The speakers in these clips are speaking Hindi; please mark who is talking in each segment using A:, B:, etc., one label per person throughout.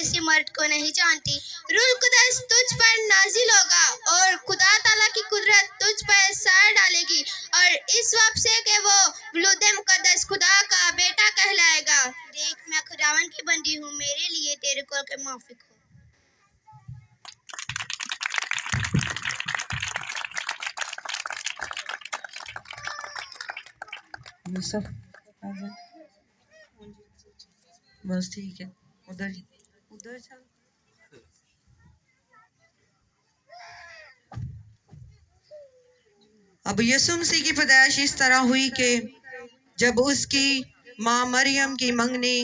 A: किसी मर्द को नहीं जानती। रूल कुदस तुझ पर नाजिल होगा और खुदा ताला की कुदरत तुझ पर सर डालेगी और इस वक्त से कि वो वलूद मुकद्दस खुदा का बेटा कहलाएगा। देख, मैं खुदावन की बंदी हूँ, मेरे लिए तेरे कौल के मुआफिक हो।
B: यूसुफ बस ठीक है, उधर उधर चल। अब यीशु मसीह की पैदाइश इस तरह हुई कि जब उसकी माँ मरियम की मंगनी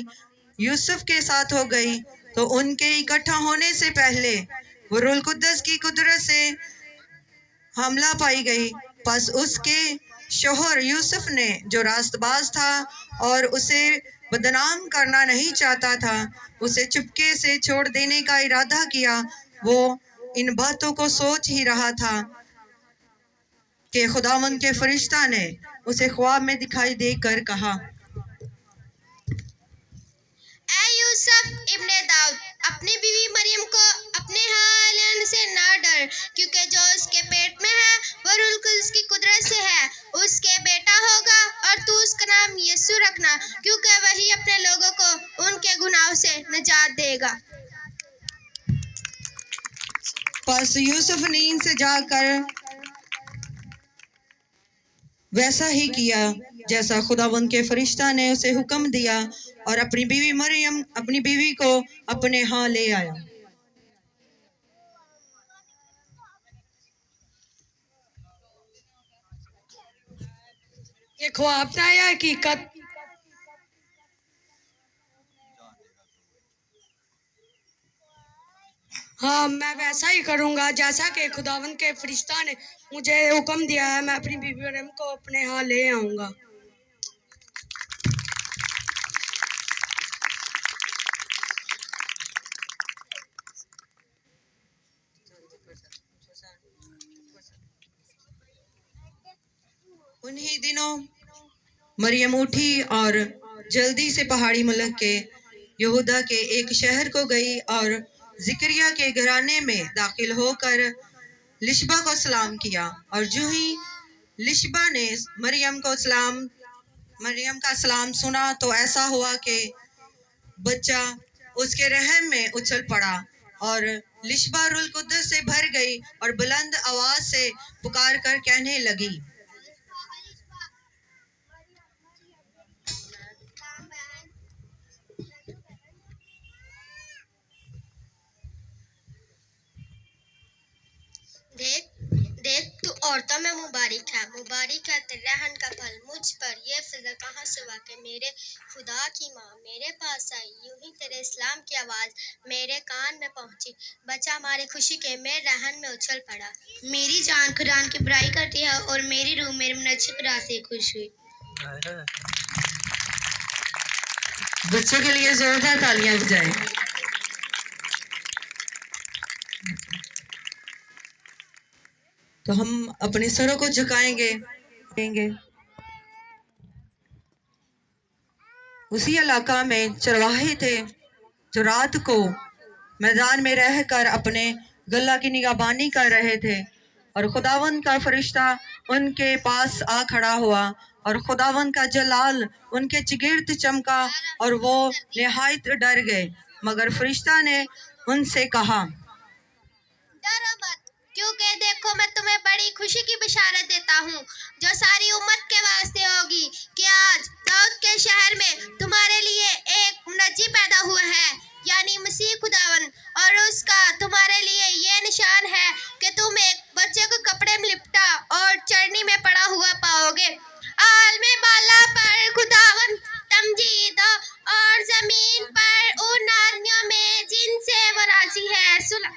B: यूसुफ के साथ हो गई तो उनके इकट्ठा होने से पहले वो रूह कुद्दस की कुदरत से हमला पाई गई। बस उसके शोहर यूसुफ ने, जो रास्तबाज था और उसे बदनाम करना नहीं चाहता था, उसे चुपके से छोड़ देने का इरादा किया। वो इन बातों को सोच ही रहा था कि खुदावंद के फरिश्ता ने उसे ख्वाब में दिखाई देकर कहा,
A: ऐ यूसुफ इब्ने दाऊद, अपनी बीवी मरियम को अपने यहाँ लेने से ना डर, क्योंकि जो उसके पेट में है वो रूह कुद्दस की कुदरत से है। उसके बेटा होगा और तू उसका नाम यीशु रखना, क्योंकि वही अपने लोगों को उनके गुनाहों से निजात देगा।
B: बस यूसुफ नींद से जाकर वैसा ही किया जैसा खुदावंद के फरिश्ता ने उसे हुक्म दिया और अपनी बीवी को अपने यहाँ ले आया।
C: ये ख्वाब था या हकीकत? हाँ, मैं वैसा ही करूँगा जैसा कि खुदावंद के फरिश्ता ने मुझे हुक्म दिया है। मैं अपनी बीवी मरियम को अपने यहाँ ले आऊँगा।
B: उन्हीं दिनों मरियम उठी और जल्दी से पहाड़ी मुल्क के यहूदा के एक शहर को गई और जिक्रिया के घराने में दाखिल होकर लिशबा को सलाम किया। और जो ही लिशबा ने मरियम का सलाम सुना तो ऐसा हुआ कि बच्चा उसके रहम में उछल पड़ा और लिशबा रूह कुद्दस से भर गई और बुलंद आवाज से पुकार कर कहने लगी,
A: देख देख, तू औरतों में मुबारक है तेरे रहन का फल मुझ पर। ये फजल कहाँ से हुआ कि मेरे खुदा की माँ मेरे पास आई। यूं ही तेरे इस्लाम की आवाज़ मेरे कान में पहुंची। बच्चा हमारी खुशी के मेरे रहन में उछल पड़ा। मेरी जान खुदा की बुराई करती है और मेरी रूह मेरे मुनच्छी खुदा से खुश हुई।
B: बच्चों के लिए जोरदार तालियां बजाएं। तो हम अपने सरों को झुकाएंगे। उसी इलाका में चरवाहे थे जो रात को मैदान में रहकर अपने गल्ला की निगहबानी कर रहे थे और खुदावंद का फरिश्ता उनके पास आ खड़ा हुआ और खुदावंद का जलाल उनके चिगिर्द चमका और वो निहायत डर गए। मगर फरिश्ता ने उनसे कहा,
A: डरो मत, क्योंकि देखो मैं तुम्हें बड़ी खुशी की बिशारत देता हूँ जो सारी उम्मत के वास्ते होगी कि आज दाऊद के शहर में तुम्हारे लिए एक मुनज्जी पैदा हुआ है, यानी मसीह खुदावन। और उसका तुम्हारे लिए ये निशान है कि तुम एक बच्चे को कपड़े में लिपटा और चरनी में पड़ा हुआ पाओगे। आलमे बाला पर खुदावन तमजीद और जमीन पर उन नारियों में जिनसे वो राजी है। सुना।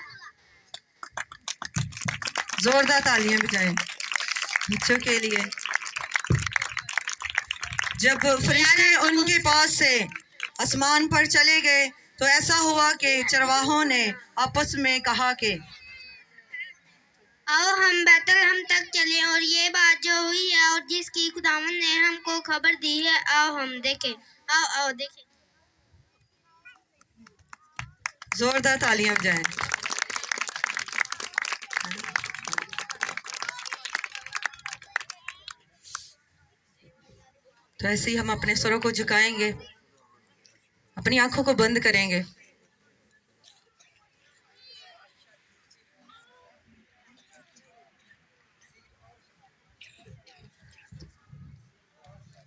B: जोरदार तालियां बजाएं बच्चों के लिए। जब फरिश्ते उनके पास से आसमान पर चले गए तो ऐसा हुआ कि चरवाहों ने आपस में कहा कि
A: आओ हम बैतलहम तक चलें और ये बात जो हुई है और जिसकी खुदावन ने हमको खबर दी है, आओ हम देखें। आओ देखें।
B: जोरदार तालियां बजाएं। तो ऐसे ही हम अपने स्वरों को झुकाएंगे, अपनी आंखों को बंद करेंगे।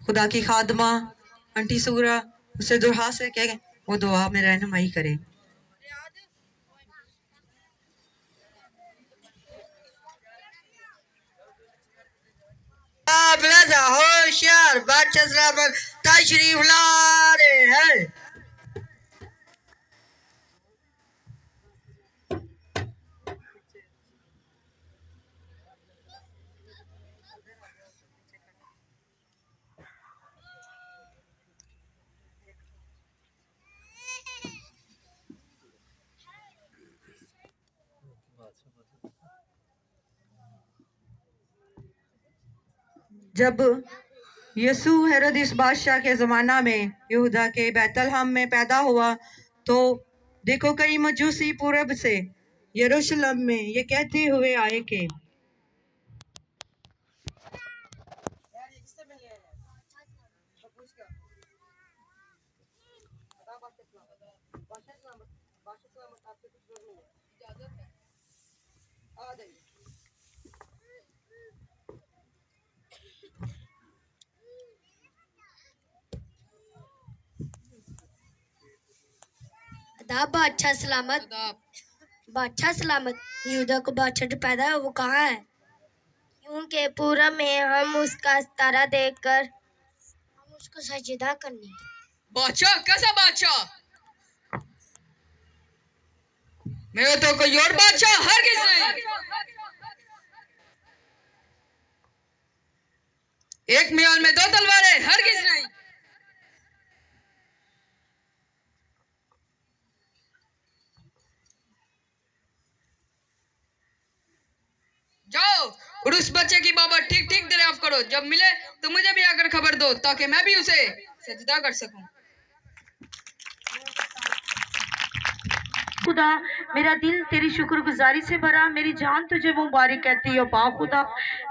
B: खुदा की खादमा आंटी सुगरा उसे दुआ से कहें वो दुआ में रहनुमाई करे। होशियार बादशाह तशरीफ ला रहे हैं। जब यसू हेरोदिस बादशाह के ज़माना में यहूदा के बैतलहम में पैदा हुआ तो देखो कई मजूसी पूरब से यरूशलेम में ये कहते हुए आए कि
D: बादशाह सलामत। बादशाह सलामत। यहूदा को बादशाह जो पैदा है वो कहाँ है?
A: क्योंकि पूरब में हम उसका सितारा देखकर
D: हम उसको सजदा करने।
C: बादशाह कैसा बादशाह? मेरा तो कोई और बादशाह हरगिज़ नहीं। एक म्याल में दो तलवारें हरगिज़ नहीं। जाओ और उस बच्चे की बाबत ठीक ठीक दरियाफ्त करो। जब मिले तो मुझे भी आकर खबर दो ताकि मैं भी उसे सजदा कर सकूं।
E: खुदा मेरा दिल तेरी शुक्रगुजारी से भरा, मेरी जान तुझे मुबारक कहती है पा खुदा।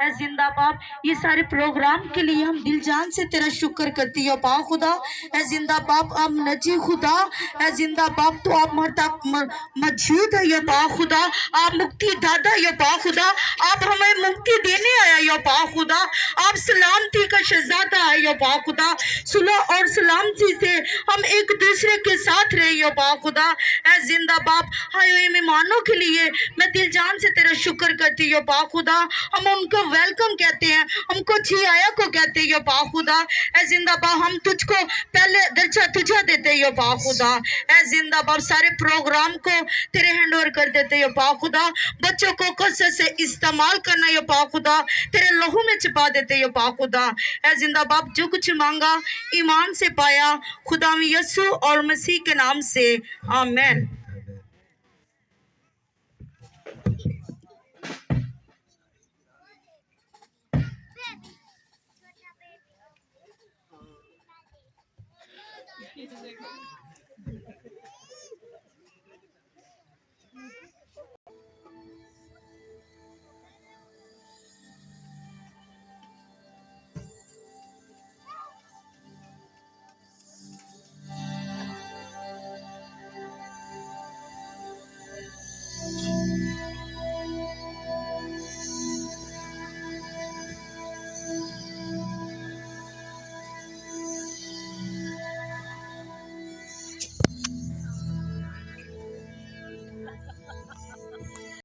E: ऐ जिंदा बाप ये सारे प्रोग्राम के लिए हम दिल जान से तेरा शुक्र करती है पा खुदा। ऐ जिंदा बाप आप नजी खुदा, ऐ जिंदा बाप तो आप मरता मौजूद है ये पा खुदा। आप मुक्ति दादा ये पा खुदा, आप हमें मुक्ति देने आया ये पा खुदा। आप सलामती का शहजादा है ये पा खुदा। सुलह और सलामती से हम एक दूसरे के साथ रहे ये पा खुदा। ऐ जिंदा बाप हाय मेहमानों के लिए मैं दिल जान से तेरा शुक्र करती हूँ पा खुदा। हम उनको वेलकम कहते हैं, हमको जी आया को कहते हैं पा खुदा। ऐ जिंदा बाप हम तुझको पहले दर्जा तुझे देते हो पा खुदा। ऐ जिंदा बाप सारे प्रोग्राम को तेरे हैंड ओवर कर देते हो पा खुदा। बच्चों को कसरत से इस्तेमाल करना यो पा खुदा, तेरे लहू में छिपा देते हो पा खुदा। ऐ जिंदा बाप जो कुछ मांगा ईमान से पाया खुदा में यसू और मसीह के नाम से आमीन।